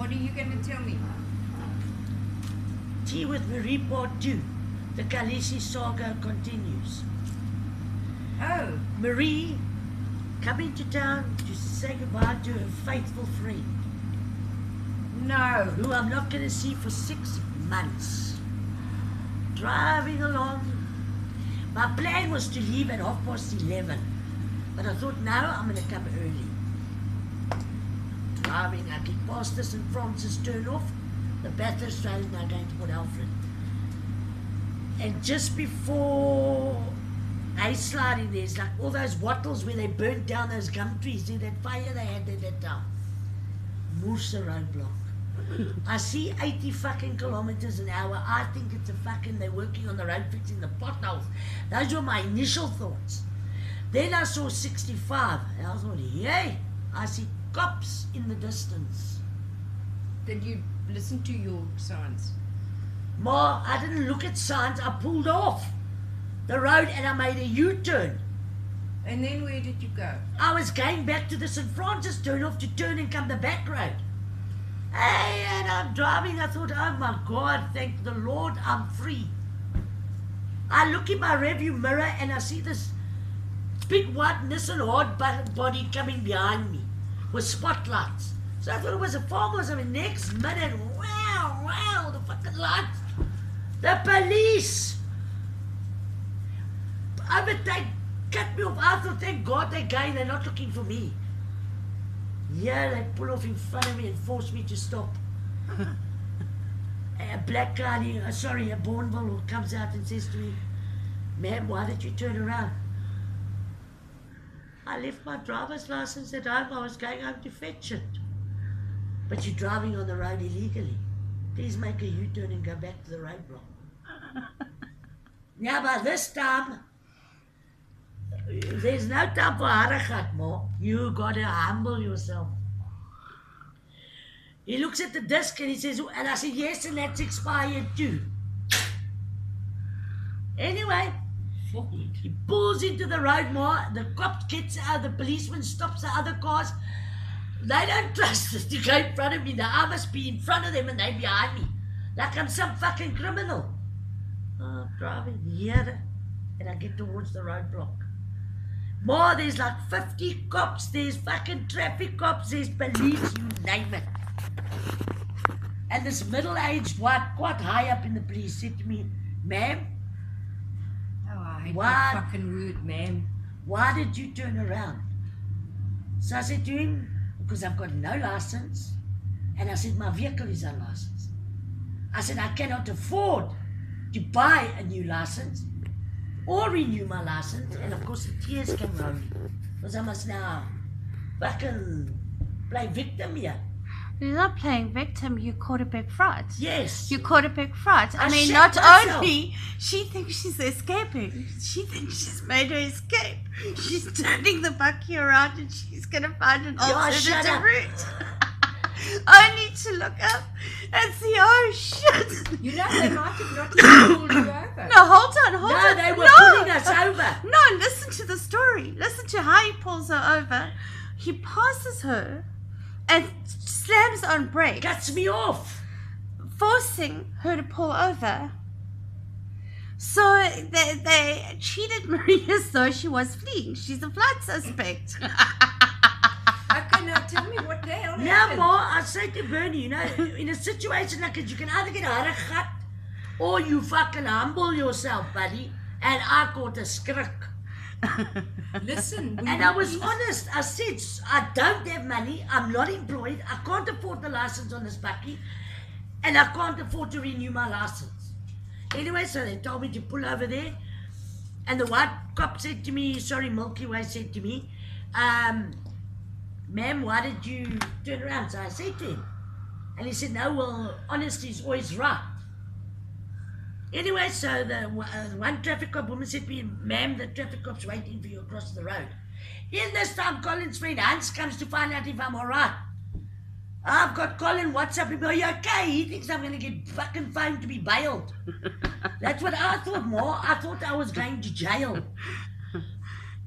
What are you going to tell me? Tea with Maree Part 2. The Khaleesi saga continues. Oh, Maree coming to town to say goodbye to her faithful friend, no. who I'm not going to see for 6 months. Driving along. My plan was to leave at 11:30, but I thought, no, I'm going to come early. Driving, I get past the St. Francis turn-off, the Bathurst Road, now going to Port Alfred. And just before ice sliding, there's like all those wattles where they burnt down those gum trees. See that fire they had at that time? Moosa roadblock. I see 80 fucking kilometers an hour. I think it's a fucking, they're working on the road fixing the potholes. Those were my initial thoughts. Then I saw 65 and I thought, yay, I see cops in the distance. Did you listen to your signs? Ma, I didn't look at signs. I pulled off the road and I made a U-turn. And then where did you go? I was going back to the St. Francis turn-off to turn and come the back road. Hey, and I'm driving. I thought, oh my God, thank the Lord, I'm free. I look in my rearview mirror and I see this big white Nissan hard body coming behind me with spotlights. So I thought it was a farmer or something. Next minute, wow, the fucking lights. The police. Overtake, cut me off. I thought, thank God they're going. They're not looking for me. Yeah, they pull off in front of me and force me to stop. A black guy, a Bourneville, who comes out and says to me, ma'am, why did you turn around? I left my driver's license at home. I was going home to fetch it. But you're driving on the road illegally. Please make a U-turn and go back to the roadblock. Now by this time, there's no time for harakat more. You gotta humble yourself. He looks at the disc and he says, and I said, yes, and that's expired too. Anyway, he pulls into the road more. The cop gets out, the policeman stops the other cars. They don't trust us to go in front of me. Now I must be in front of them and they behind me. Like I'm some fucking criminal. Oh, I'm driving here and I get towards the roadblock. More, there's like 50 cops. There's fucking traffic cops. There's police, you name it. And this middle-aged white, quite high up in the police, said to me, ma'am, Oh, I hate that fucking word, ma'am. why did you turn around? So I said to him, because I've got no license. And I said, my vehicle is unlicensed. I said, I cannot afford to buy a new license or renew my license. And of course the tears came rolling, because I must now fucking play victim here. You're not playing victim, you caught a big fright. Yes. You caught a big fright. I mean, shit not myself. only she thinks she's escaping, she thinks she's made her escape. She's turning the bucky around and she's going to find an Yeah, shut alternative up. route. Only to look up and see, oh shit. You know, they might have not even pulled you over. No, hold on. No, they were No. pulling us over. No, listen to the story. Listen to how he pulls her over. He passes her and slams on brakes, Cuts me off. forcing her to pull over. So they treated Maree as though she was fleeing. She's a flight suspect. Okay, now tell me what the hell Now, happened. Ma, I say to Bernie, you know, in a situation like this, you can either get harakat or you fucking humble yourself, buddy. And I caught a skrik. Listen, And I was honest. I said, I don't have money. I'm not employed. I can't afford the license on this bucky. And I can't afford to renew my license. Anyway, so they told me to pull over there. And the white cop said to me, sorry, Milky Way said to me, ma'am, why did you turn around? So I said to him. And he said, no, well, honesty is always right. Anyway, so the one traffic cop woman said to me, ma'am, the traffic cop's waiting for you across the road. In this time, Colin's friend Hans comes to find out if I'm all right. I've got Colin WhatsApp him, are you okay? He thinks I'm going to get fucking phoned to be bailed. That's what I thought, more. I thought I was going to jail.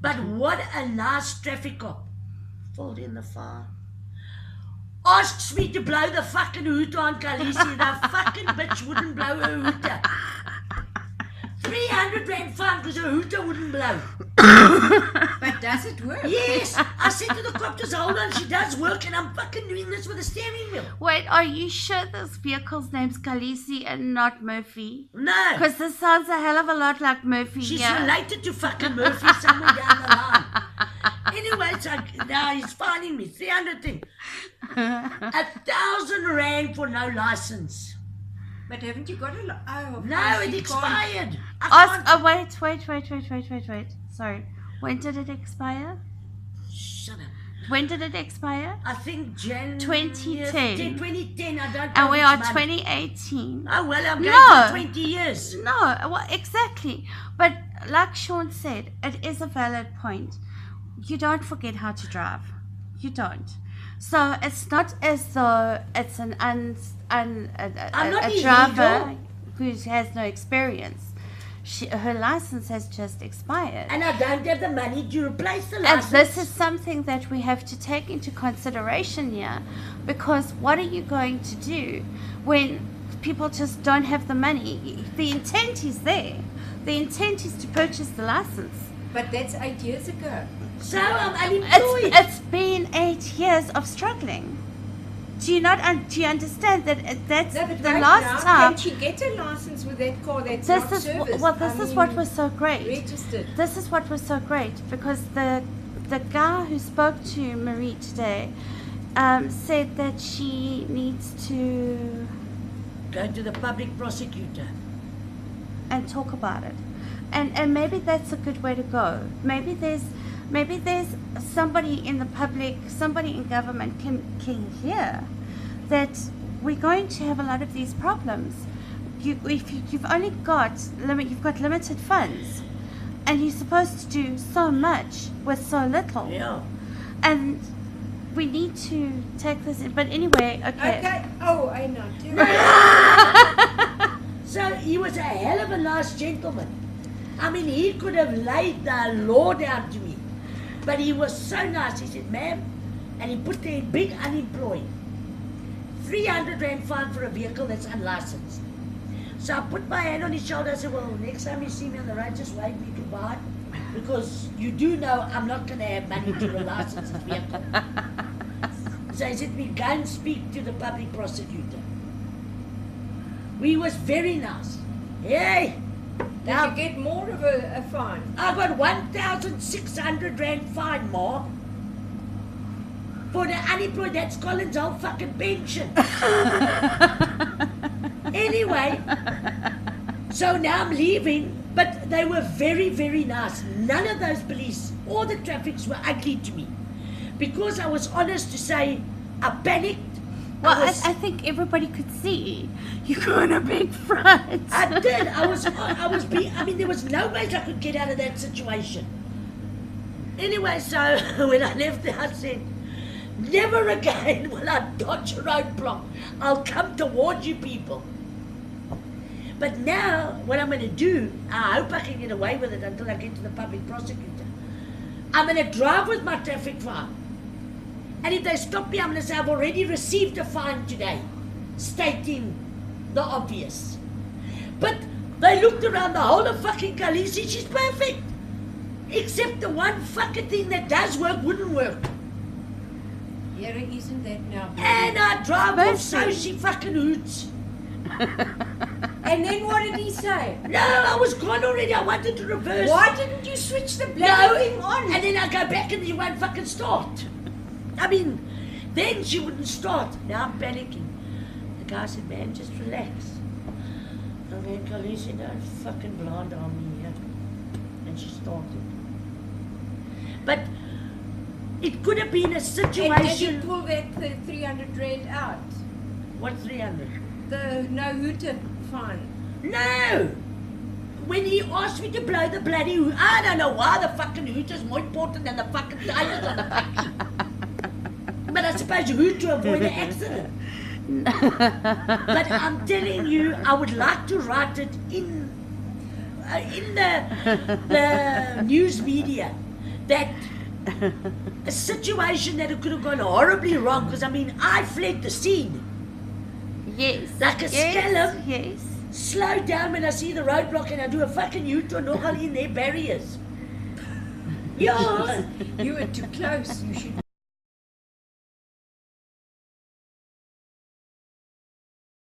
But what a nice traffic cop. Filled in the fire. asks me to blow the fucking hooter on Khaleesi. The fucking bitch wouldn't blow her hooter. 300 rand fine because her hooter wouldn't blow. But does it work? Yes, I said to the copters, hold on, she does work, and I'm fucking doing this with a steering wheel. Wait, are you sure this vehicle's name's Khaleesi and not Murphy? No. Because this sounds a hell of a lot like Murphy. She's yeah. related to fucking Murphy somewhere down the line. Anyway, so now he's fining me 300 thing. 1,000 rand for no license. But haven't you got a lot? Oh, No, it expired. Wait. Sorry. When did it expire? Shut up. When did it expire? I think January 2010. 2010, I don't know. And we which are month. 2018. Oh, well, I'm going No. for 20 years. No, well, exactly. But like Sean said, it is a valid point. You don't forget how to drive. You don't. So it's not as though it's a driver who has no experience. Her license has just expired. And I don't have the money to replace the And license. this is something that we have to take into consideration here, because what are you going to do when people just don't have the money? The intent is there. The intent is to purchase the license. But that's 8 years ago. So I'm unemployed. It's been 8 years of struggling. Do you understand that that's No, but the right last now, time? can she get a license with that car that's This not is serviced? this is what was so great. Registered. This is what was so great, because the guy who spoke to Maree today said that she needs to Go to the public prosecutor. and talk about it, and maybe that's a good way to go. Maybe there's somebody in the public, somebody in government can hear that we're going to have a lot of these problems. You've only got limited funds, and you're supposed to do so much with so little. Yeah. And we need to take this in. But anyway, okay. Okay. Oh, I know. So he was a hell of a nice gentleman. I mean, he could have laid the law down to me. But he was so nice. He said, ma'am, and he put there big unemployed. 300 rand fine for a vehicle that's unlicensed. So I put my hand on his shoulder. I said, well, next time you see me on the road, just wave me goodbye. Because you do know I'm not going to have money to relicense this vehicle. So he said to me, go and speak to the public prosecutor. We was very nice. Hey! Did you get more of a fine? I got 1,600 rand fine, Ma. For the unemployed, that's Colin's whole fucking pension. Anyway, so now I'm leaving, but they were very, very nice. None of those police or the traffics were ugly to me. Because I was honest to say, I panicked. Well, I think everybody could see you got in a big fright. I did. I mean, there was no way I could get out of that situation. Anyway, so when I left there, I said, never again will I dodge a roadblock. I'll come towards you people. But now, what I'm going to do, I hope I can get away with it until I get to the public prosecutor. I'm going to drive with my traffic fine. And if they stop me, I'm going to say, I've already received a fine today, stating the obvious. But they looked around the whole of fucking Khaleesi, she's perfect. Except the one fucking thing that does work wouldn't work. Yeah, isn't that now? And I drive off so she fucking hoots. And then what did he say? No, I was gone already. I wanted to reverse. Why didn't you switch the No, bloody thing on? and then I go back and you won't fucking start. I mean, then she wouldn't start. Now I'm panicking. The guy said, man, just relax. And then Khaleesi, don't fucking blind on me here. And she started. But it could have been a situation. And did you pull that 300 rand out? What 300? The no hooter fine. No! When he asked me to blow the bloody hoot, I don't know why the fucking hoot is more important than the fucking tires on the fucking. But I suppose you hoot to avoid an accident. But I'm telling you, I would like to write it in the news media that a situation that it could have gone horribly wrong, because I mean, I fled the scene. Yes. Like a scallop. Yes. Slow down when I see the roadblock and I do a fucking U-turn, nogal in their barriers. Yeah. You were too close. You should